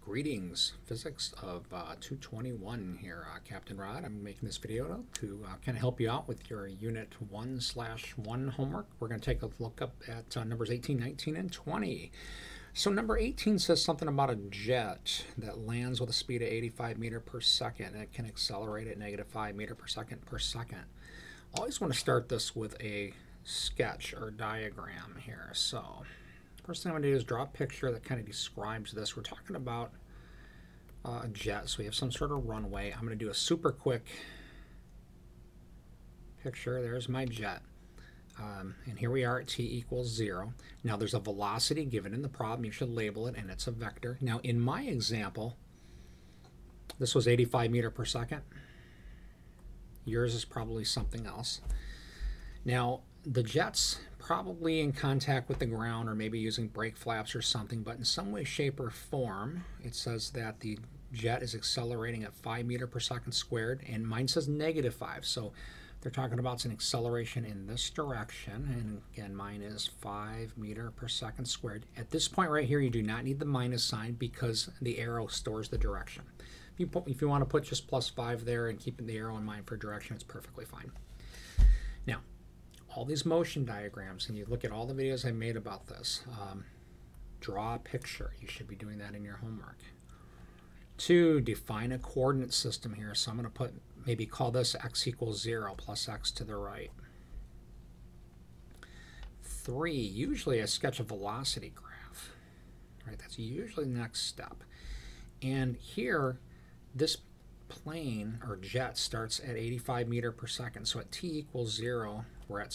Greetings, physics of 221 here. Captain Rod. I'm making this video to kind of help you out with your Unit 1/1 homework. We're going to take a look up at numbers 18, 19, and 20. So number 18 says something about a jet that lands with a speed of 85 meters per second and it can accelerate at -5 meters per second per second. I always want to start this with a sketch or diagram here. So first thing I'm going to do is draw a picture that kind of describes this. We're talking about a jet, so we have some sort of runway. I'm going to do a super quick picture. There's my jet. And here we are at t = 0. Now there's a velocity given in the problem. You should label it, and it's a vector. Now in my example, this was 85 meters per second. Yours is probably something else. Now the jet's probably in contact with the ground or maybe using brake flaps or something, but in some way, shape, or form, it says that the jet is accelerating at 5 meters per second squared, and mine says -5. So they're talking about an acceleration in this direction, and again, mine is 5 meters per second squared. At this point right here, you do not need the minus sign because the arrow stores the direction. If you want to put just +5 there and keep the arrow in mind for direction, it's perfectly fine. Now, all these motion diagrams, and you look at all the videos I made about this, draw a picture. You should be doing that in your homework. 2, define a coordinate system here. So I'm going to maybe call this x = 0 plus x to the right. 3, usually I sketch a velocity graph. Right, that's usually the next step. And here, this plane or jet starts at 85 meters per second. So at t = 0, we're at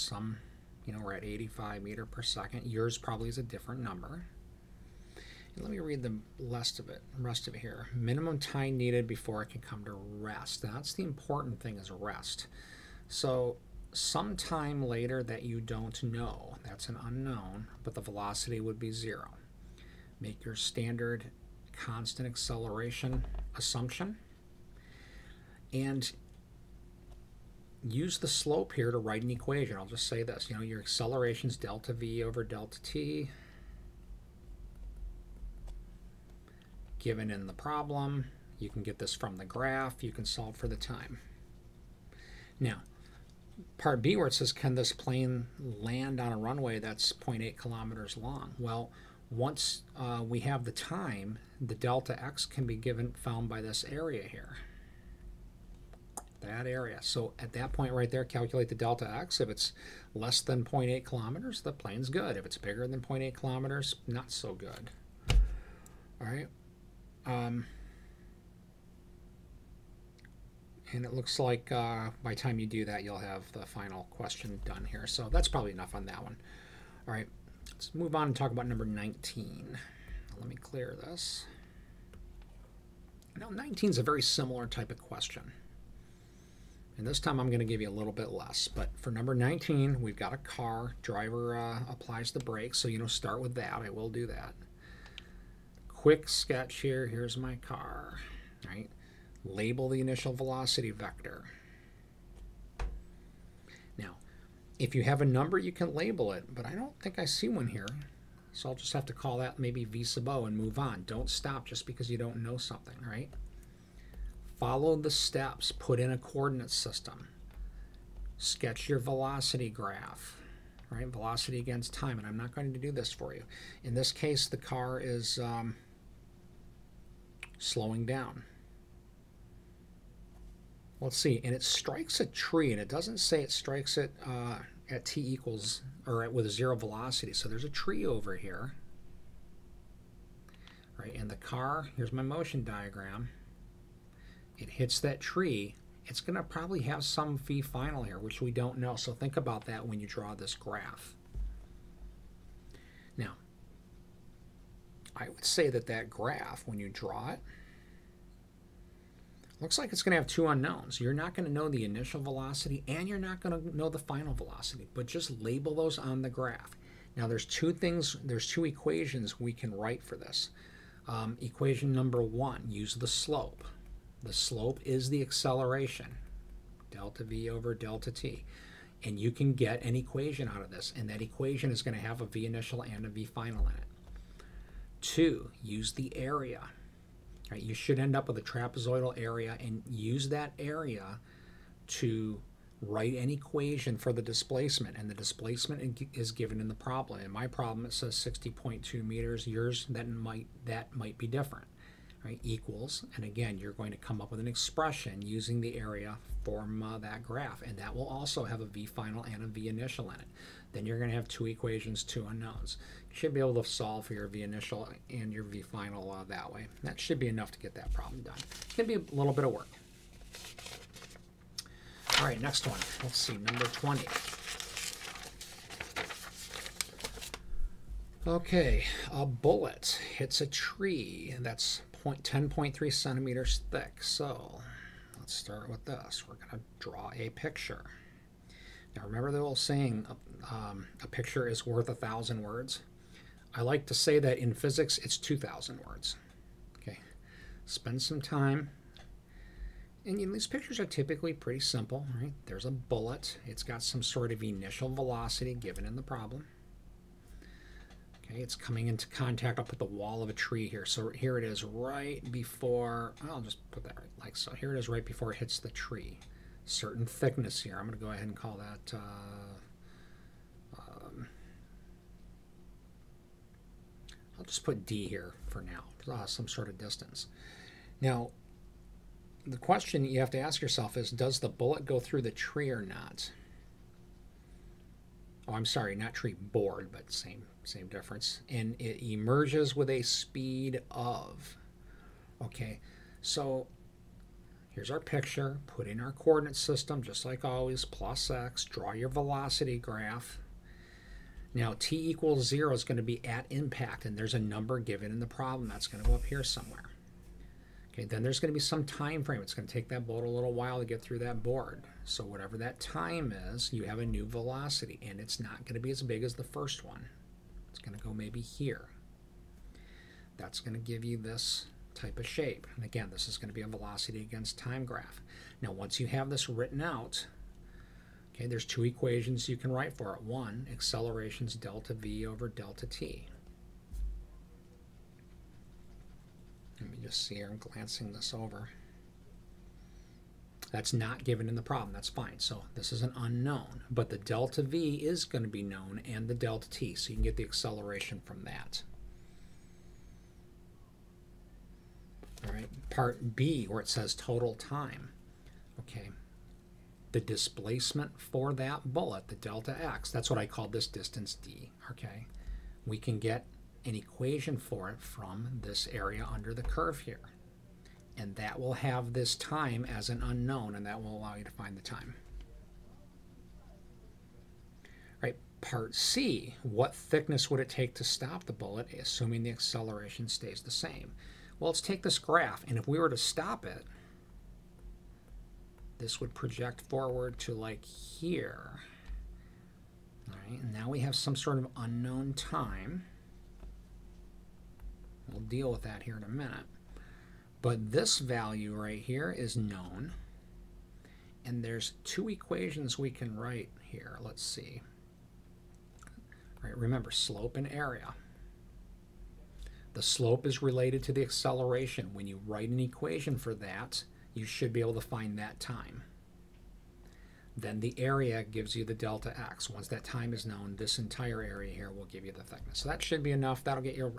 we're at 85 meters per second. Yours probably is a different number. And let me read the rest of it here. Minimum time needed before it can come to rest. That's the important thing, is rest. So sometime later that you don't know, that's an unknown, but the velocity would be 0. Make your standard constant acceleration assumption. And use the slope here to write an equation. I'll just say this, your acceleration is delta v over delta t, given in the problem. You can get this from the graph. You can solve for the time. Now, part B, where it says, can this plane land on a runway that's 0.8 kilometers long? Well, once we have the time, the delta x can be found by this area here. That area. So at that point right there, calculate the delta x. If it's less than 0.8 kilometers, the plane's good. If it's bigger than 0.8 kilometers, not so good. All right. And it looks like by the time you do that, you'll have the final question done here. So that's probably enough on that one. All right. Let's move on and talk about number 19. Let me clear this. Now 19 is a very similar type of question. And this time I'm going to give you a little bit less. But for number 19, we've got a car. Driver applies the brakes, so start with that. I will do that. Quick sketch here. Here's my car. Right? Label the initial velocity vector. Now, if you have a number, you can label it, but I don't think I see one here. So I'll just have to call that maybe V sub O and move on. Don't stop just because you don't know something, right? Follow the steps, put in a coordinate system, sketch your velocity graph, right? Velocity against time, and I'm not going to do this for you. In this case, the car is slowing down. Let's see, and it strikes a tree, and it doesn't say it strikes it at t equals, or with a 0 velocity. So there's a tree over here, right? And the car, here's my motion diagram. It hits that tree, it's going to probably have some v final here, which we don't know. So think about that when you draw this graph. Now, I would say that graph, when you draw it, looks like it's going to have 2 unknowns. You're not going to know the initial velocity, and you're not going to know the final velocity, but just label those on the graph. Now, there's 2 equations we can write for this. Equation number 1, use the slope. The slope is the acceleration, delta v over delta t. And you can get an equation out of this, and that equation is going to have a v initial and a v final in it. 2, use the area. Right? You should end up with a trapezoidal area and use that area to write an equation for the displacement, and the displacement is given in the problem. In my problem it says 60.2 meters. Yours that might be different. Right? Equals, and again you're going to come up with an expression using the area from that graph, and that will also have a v final and a v initial in it. Then you're going to have two equations, two unknowns. You should be able to solve for your v initial and your v final that way. That should be enough to get that problem done. It's going to be a little bit of work. All right, next one. Let's see, number 20. Okay, a bullet hits a tree that's 10.3 centimeters thick. So let's start with this. We're going to draw a picture. Now remember the old saying, a picture is worth 1,000 words? I like to say that in physics it's 2,000 words. Okay, spend some time. And these pictures are typically pretty simple, right? There's a bullet. It's got some sort of initial velocity given in the problem. Okay, it's coming into contact up with the wall of a tree here. So here it is right before, I'll just put that right like so. Here it is right before it hits the tree. Certain thickness here. I'm going to go ahead and call that I'll just put D here for now, some sort of distance. Now, the question you have to ask yourself is, does the bullet go through the tree or not? Oh, I'm sorry, not tree, board, but same difference. And it emerges with a speed of. Okay, so here's our picture. Put in our coordinate system, just like always, plus x. Draw your velocity graph. Now, t equals 0 is going to be at impact, and there's a number given in the problem. That's going to go up here somewhere. Okay, then there's going to be some time frame. It's going to take that boat a little while to get through that board. So whatever that time is, you have a new velocity, and it's not going to be as big as the first one. It's going to go maybe here. That's going to give you this type of shape. And again, this is going to be a velocity against time graph. Now, once you have this written out, okay, there's two equations you can write for it. One, acceleration's delta v over delta t. Let me just see here, I'm glancing this over. That's not given in the problem, that's fine. So this is an unknown, but the delta v is going to be known and the delta t, so you can get the acceleration from that. All right, part B, where it says total time. Okay, the displacement for that bullet, the delta x, that's what I call this distance d. Okay, we can get an equation for it from this area under the curve here, and that will have this time as an unknown, and that will allow you to find the time. Right, part C, what thickness would it take to stop the bullet, assuming the acceleration stays the same? Well, let's take this graph, and if we were to stop it, this would project forward to like here. All right, and now we have some sort of unknown time. We'll deal with that here in a minute. But this value right here is known. And there's two equations we can write here. Let's see. All right, remember, slope and area. The slope is related to the acceleration. When you write an equation for that, you should be able to find that time. Then the area gives you the delta x. Once that time is known, this entire area here will give you the thickness. So that should be enough. That'll get your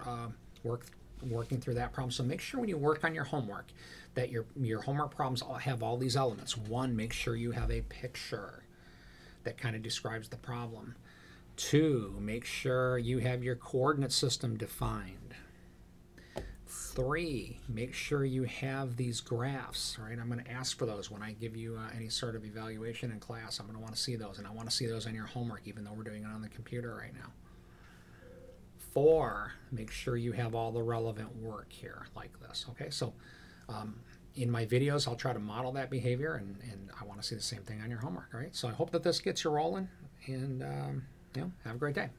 working through that problem. So make sure when you work on your homework that your homework problems have all these elements. One, make sure you have a picture that kind of describes the problem. Two, make sure you have your coordinate system defined. Three, make sure you have these graphs, right? I'm going to ask for those when I give you any sort of evaluation in class. I'm going to want to see those, and I want to see those on your homework, even though we're doing it on the computer right now. Four, make sure you have all the relevant work here like this. Okay, so in my videos, I'll try to model that behavior, and I want to see the same thing on your homework. All right, so I hope that this gets you rolling, and have a great day.